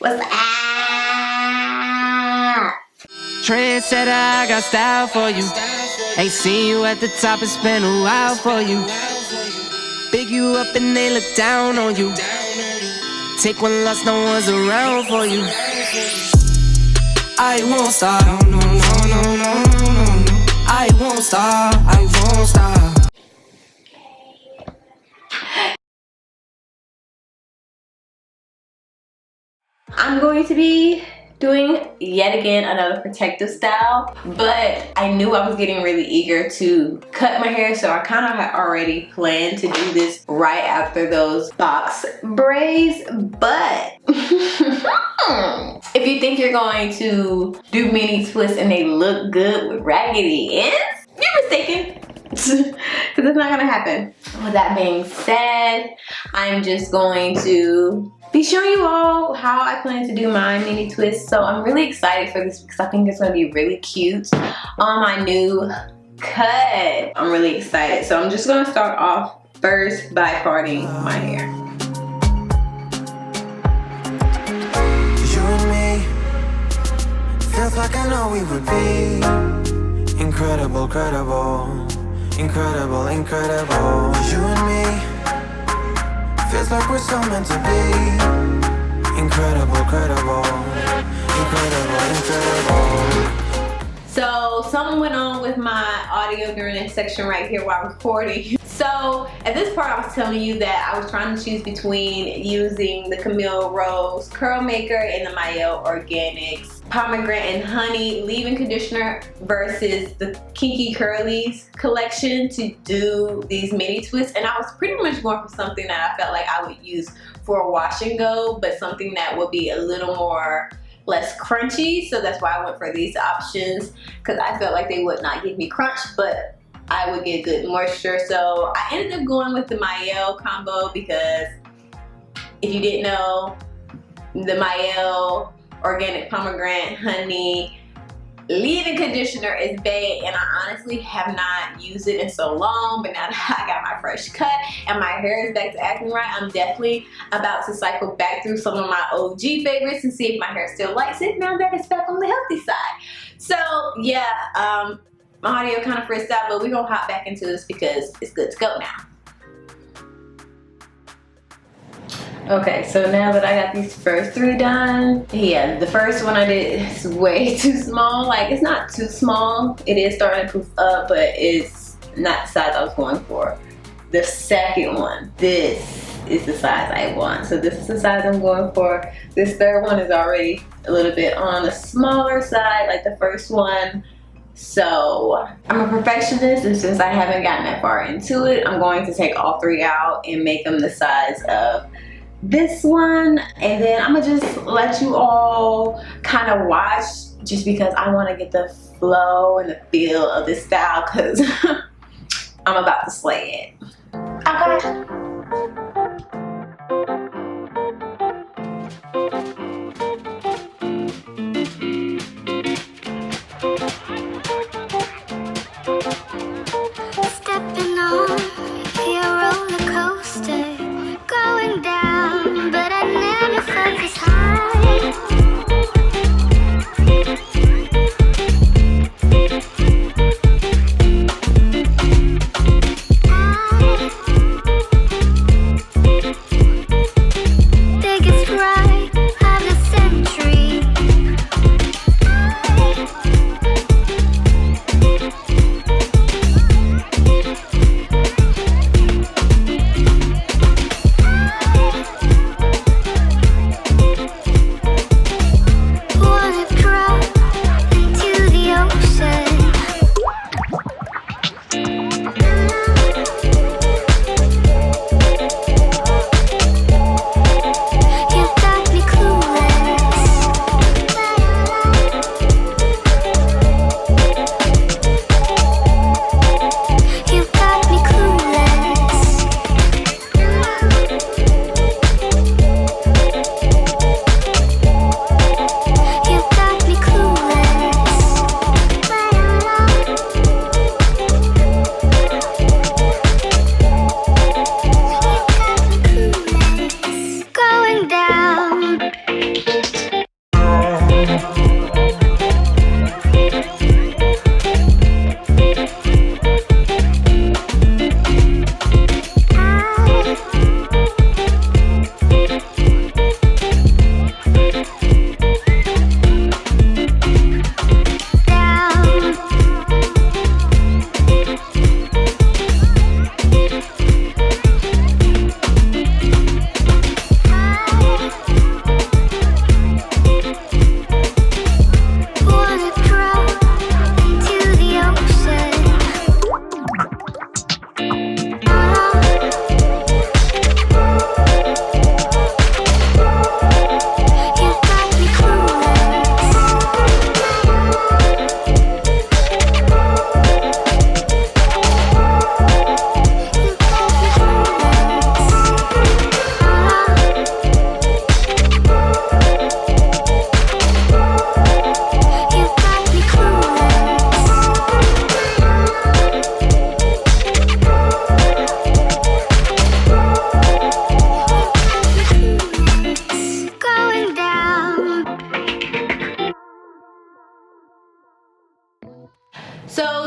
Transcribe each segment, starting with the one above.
What's up? Trendsetter, I got style for you. Ain't seen you at the top, it's been a while for you. Big you up and they look down on you. Take one loss, no one's around for you. I won't stop, no, no, no, no, no, no. I won't stop, I won't stop. I'm going to be doing yet again another protective style, but I knew I was getting really eager to cut my hair, so I kind of had already planned to do this right after those box braids. But if you think you're going to do mini twists and they look good with raggedy ends, you're mistaken. Because it's not gonna happen. With that being said, I'm just going to be showing you all how I plan to do my mini twist. So I'm really excited for this because I think it's gonna be really cute on my new cut. I'm really excited. So I'm just gonna start off first by parting my hair. You and me, feels like I know we would be incredible, credible. Incredible, incredible. You and me, feels like we're so meant to be. Incredible, credible. Incredible, incredible. So something went on with my audio during this section right here while recording. So at this part I was telling you that I was trying to choose between using the Camille Rose Curl Maker and the Mael Organics Pomegranate and Honey leave-in conditioner versus the Kinky Curlies collection to do these mini twists. And I was pretty much going for something that I felt like I would use for a wash and go, but something that would be a little more less crunchy. So that's why I went for these options, because I felt like they would not give me crunch, but I would get good moisture. So I ended up going with the Mael combo because if you didn't know, the Mael Organic Pomegranate Honey leave-in conditioner is bae, and I honestly have not used it in so long, but now that I got my fresh cut and my hair is back to acting right, I'm definitely about to cycle back through some of my OG favorites and see if my hair still likes it now that it's back on the healthy side. So yeah, my audio kind of frizzed out, but we're gonna hop back into this because it's good to go now. Okay, so now that I got these first three done, yeah, the first one I did is way too small. Like, it's not too small. It is starting to poof up, but it's not the size I was going for. The second one, this is the size I want. So this is the size I'm going for. This third one is already a little bit on the smaller side, like the first one. So I'm a perfectionist, and since I haven't gotten that far into it, I'm going to take all three out and make them the size of this one, and then I'm gonna just let you all kind of watch, just because I want to get the flow and the feel of this style, because I'm about to slay it. Okay. Stepping on your roller coaster, going down, but I never felt this high. I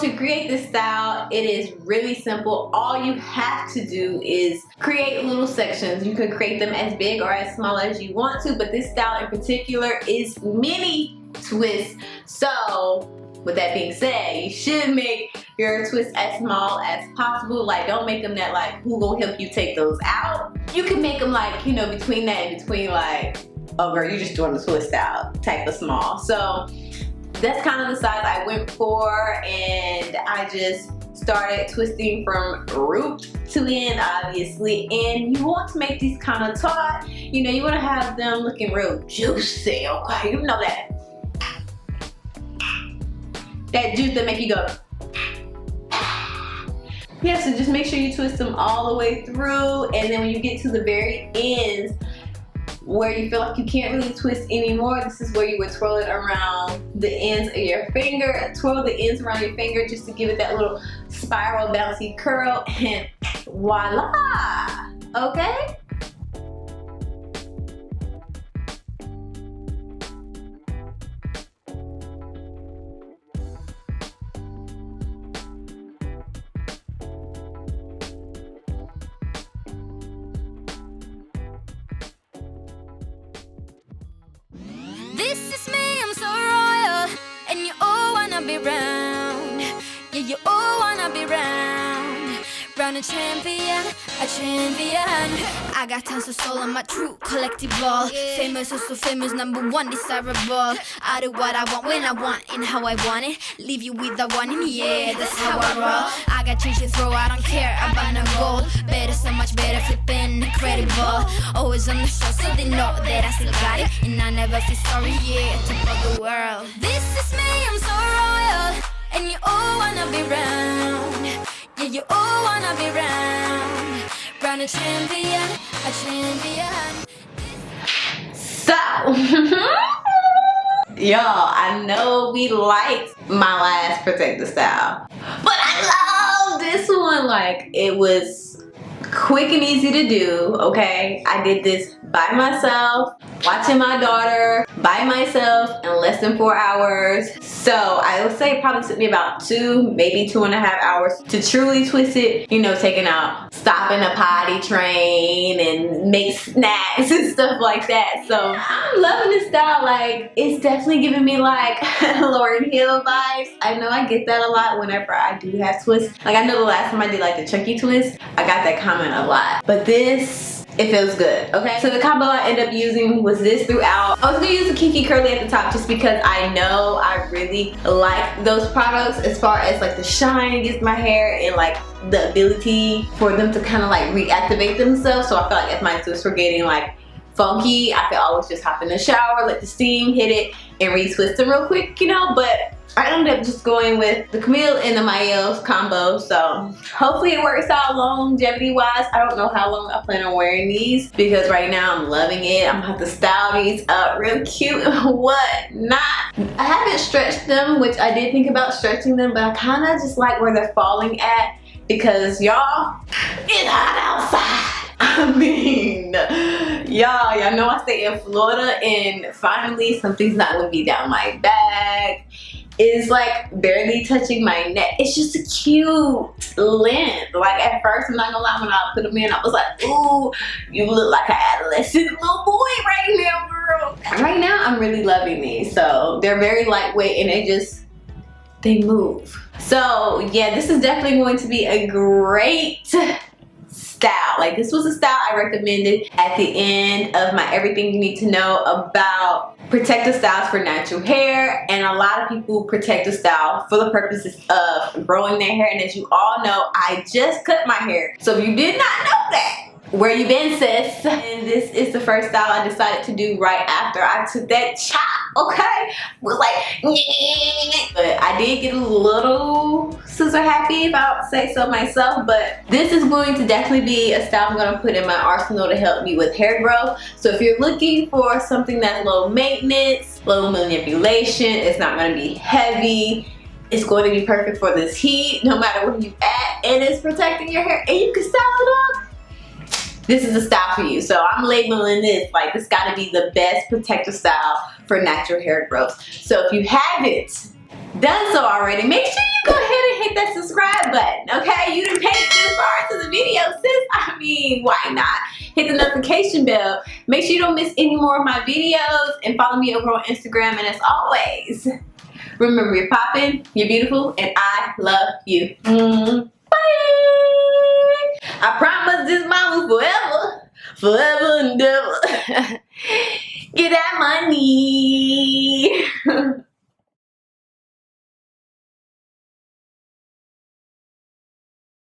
to create this style, it is really simple. All you have to do is create little sections. You can create them as big or as small as you want to, but this style in particular is mini twists. So with that being said, you should make your twists as small as possible. Like, don't make them that like, who gonna help you take those out? You can make them like, you know, between that and between like, oh girl, you're just doing the twist out type of small. So that's kind of the size I went for, and I just started twisting from root to end, obviously. And you want to make these kind of taut. You know, you want to have them looking real juicy, okay? You know that. That juice that make you go. Yeah, so just make sure you twist them all the way through, and then when you get to the very ends, where you feel like you can't really twist anymore, this is where you would twirl it around the ends of your finger. Twirl the ends around your finger just to give it that little spiral bouncy curl, and voila! Okay? This is me, I'm so royal, and you all wanna be round. Yeah, you all wanna be round. Round a champion, a champion. I got tons of soul on my true collectible. Famous, also famous, number one desirable. I do what I want when I want and how I want it. Leave you with the one in me, yeah, that's how I roll. I got change to throw, I don't care about no gold. Better, so much better, flipping incredible. Always on the show, so they know that I still got it. And I never feel sorry, yeah, top of the world. This is me, I'm so royal, and you all wanna be round. Yeah, you all wanna be round. Round a champion, a champion. So, y'all, I know we liked my last protective style, but I love this one. Like, it was quick and easy to do, okay? I did this by myself, watching my daughter, by myself in less than 4 hours. So I would say it probably took me about 2, maybe 2.5 hours to truly twist it, you know, taking out, stopping a potty train and make snacks and stuff like that. So I'm loving this style. Like, it's definitely giving me like Lauryn Hill vibes. I know I get that a lot whenever I do have twists. Like, I know the last time I did like the chunky twist, I got that comment a lot. But this, it feels good, okay? So the combo I ended up using was this throughout. I was gonna use the Kiki Curly at the top just because I know I really like those products as far as like the shine it gives my hair and like the ability for them to kind of like reactivate themselves. So I feel like if my twists were getting like funky, I could always just hop in the shower, let the steam hit it, and retwist them real quick, you know? But I ended up just going with the Camille and the Mayos combo, so hopefully it works out longevity wise. I don't know how long I plan on wearing these because right now I'm loving it. I'm gonna have to style these up real cute and whatnot. I haven't stretched them, which I did think about stretching them, but I kind of just like where they're falling at because y'all, it's hot outside. I mean, y'all know I stay in Florida, and finally something's not gonna be down my back. Is like barely touching my neck. It's just a cute length. Like, at first, I'm not gonna lie, when I put them in, I was like, ooh, you look like an adolescent little boy right now, girl. And right now, I'm really loving these. So they're very lightweight and they move. So yeah, this is definitely going to be a great style. Like, this was a style I recommended at the end of my everything you need to know about protective styles for natural hair. And a lot of people protect the style for the purposes of growing their hair, and as you all know, I just cut my hair. So if you did not know that, where you been, sis? And this is the first style I decided to do right after I took that chop, okay? Was like, but I did get a little scissor happy, if I would say so myself. But this is going to definitely be a style I'm gonna put in my arsenal to help me with hair growth. So if you're looking for something that's low maintenance, low manipulation, it's not gonna be heavy, it's going to be perfect for this heat, no matter where you at, and it's protecting your hair, and you can style it up, this is a style for you. So I'm labeling this like this gotta be the best protective style for natural hair growth. So if you haven't done so already, make sure you go ahead and hit that subscribe button, okay? You didn't make it this far into the video, sis. I mean, why not? Hit the notification bell. Make sure you don't miss any more of my videos, and follow me over on Instagram. And as always, remember, you're popping, you're beautiful, and I love you. Bye! I promise this mama forever, forever and ever. Get that money.